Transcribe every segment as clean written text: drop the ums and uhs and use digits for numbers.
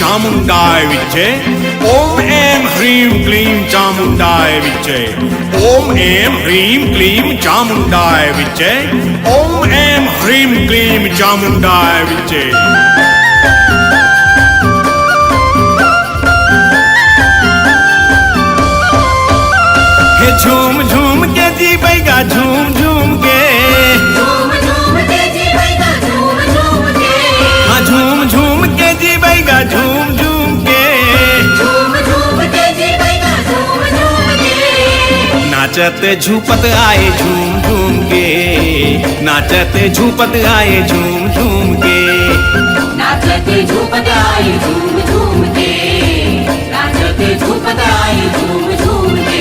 चामुंडाय विच्चे ओम ऐं ह्रीं क्लीं चामुंडाय विच्चे ओम ऐं ह्रीं क्लीं चामुंडाय विच्चे ओम ऐं ह्रीं क्लीं चामुंडाय विच्चे। हे झूम झूम के जी बैगा झूम झूम के झूम झूम के जी बैगा झूम झूम के हाँ झूम झूम के जी बैगा झूम झूम के झूम झूम के जी बैगा झूम झूम के नाचत झूपत आए झूम झूम के नाचत झूपत आए झूम झूम के नाचते झूमत आए झूम झूम के नाचते झूमत आए झूम झूम के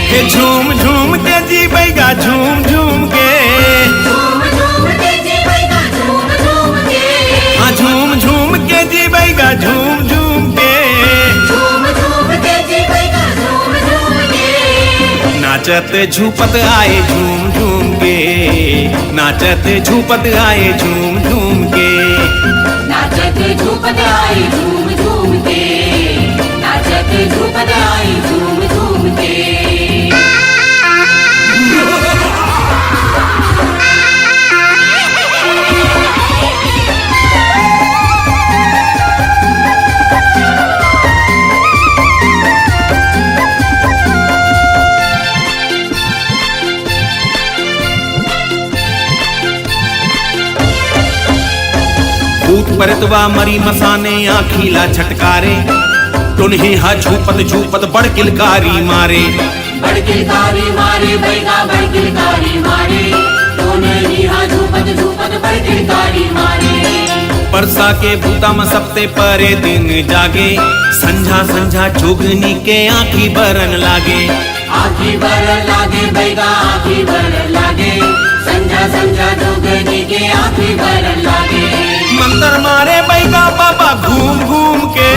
हे झूम झूम के जी बैगा झूम झूम के झूम झूम के जी बैगा झूम झूम के हाँ झूम झूम के जी बैगा झूम झूम के झूम झूम के जी बैगा झूम झूम के नाचत झूपत आए झूम झूम के नाचत झूपत आए झूम झूम के नाचते झूमत आए झूम झूम के नाचते झूमत आए झूम झूम के। भूत परतवा मरी मसाने आखीला छटकारे टुन्ही हा झूपत झूपत बड़ किलकारी मारे बड़किलकारी मारे बैगा बड़किलकारी मारे दोनों हा झूपत झूपत बड़किलकारी मारे परसा के भूता में सबते परे दिन जागे संझा संझा जोगनी के आँखी बरन लागे आखी बर लागे बैगा आखी बर लागे संझा संझा जोगनी के आखी बर लागे मंतर मारे बैगा बाबा घूम घूम के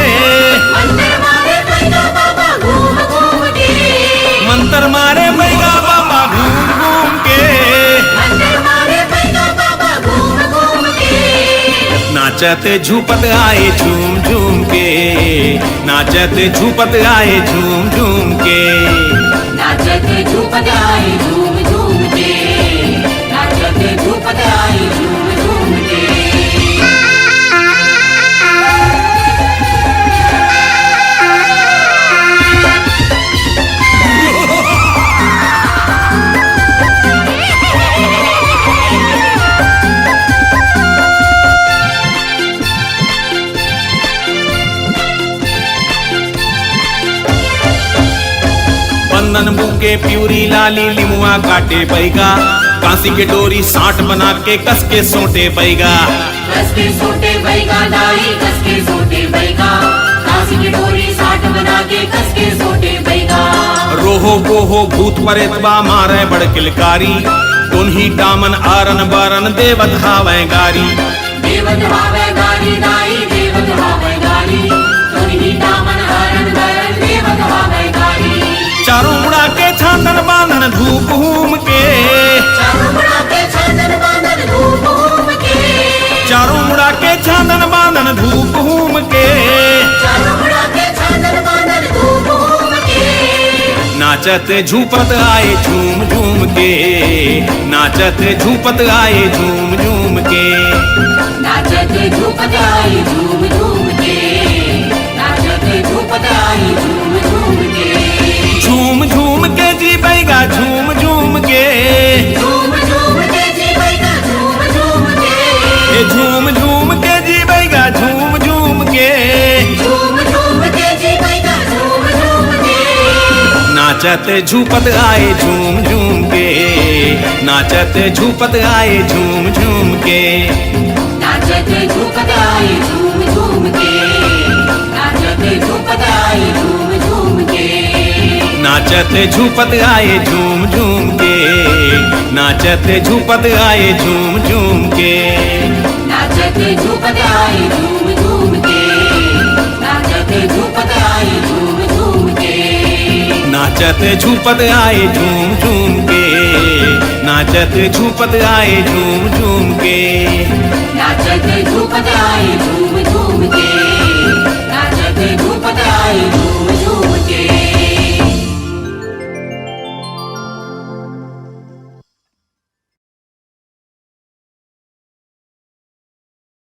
मंदिर मारे बैगा बाबा घूम घूम के मंतर मारे बैगा बाबा घूम घूम के मंदिर मारे बैगा बाबा घूम घूम के नाचते झूपत आए झूम झूम के नाचते झूपत आए झूम झूम के नाचते झूमत आए झूम झूम के नाचते झूमत आए झूम झूम के। बंधन बुके प्यूरी लाली लिमुआ काटे बैगा कांसी के डोरी साठ बना के कस के सोटे बैगा कस के सोटे बैगा दाई कस के सोटे बैगा काशी की डोरी साठ बना के कस के सोटे बैगा रोहो गोहो भूत परेतवा मारे बड़ किलकारी तुन्ही दामन आरन बारन देवत हावे गारी देवत हावे गारी दाई देवत हावे गारी तुरही दामन हरण गरन देवत हावे गारी चारों मुड़ा के छानन बांधन धूप हूम के चारों मुड़ा के छानन बांधन धूप घूम के चारों मुड़ा के छानन बांधन धूप हूम के चारों मुड़ा के छानन बांधन धूप घूम के नाचत झूपत आए झूम झूम के नाचत झूपत आए झूम झूम के नाचते झूमत आए झूम झूम के नाचते झूमत आए झूम झूम के झूम झूम के जी बैगा झूम झूम के झूम झूम के जी बैगा झूम झूम के ये झूम झूम के जी बैगा झूम झूम के झूम झूम के जी बैगा झूम झूम के नाचत झूपत आए झूम झूम के नाचत झूपत आए झूम झूम के नाचते झूमत आए झूम झूम के नाचते झूमत आए झूम झूम के नाचत झूपत आए झूम झूम के नाचत झूपत आए झूम झूम के नाचते झूमत आए झूम झूम के नाचते झूमत आए झूम झूम के नाचत झूपत आए झूम झूम के नाचत झूपत आए झूम झूम के नाचते झूमत आए झूम झूम के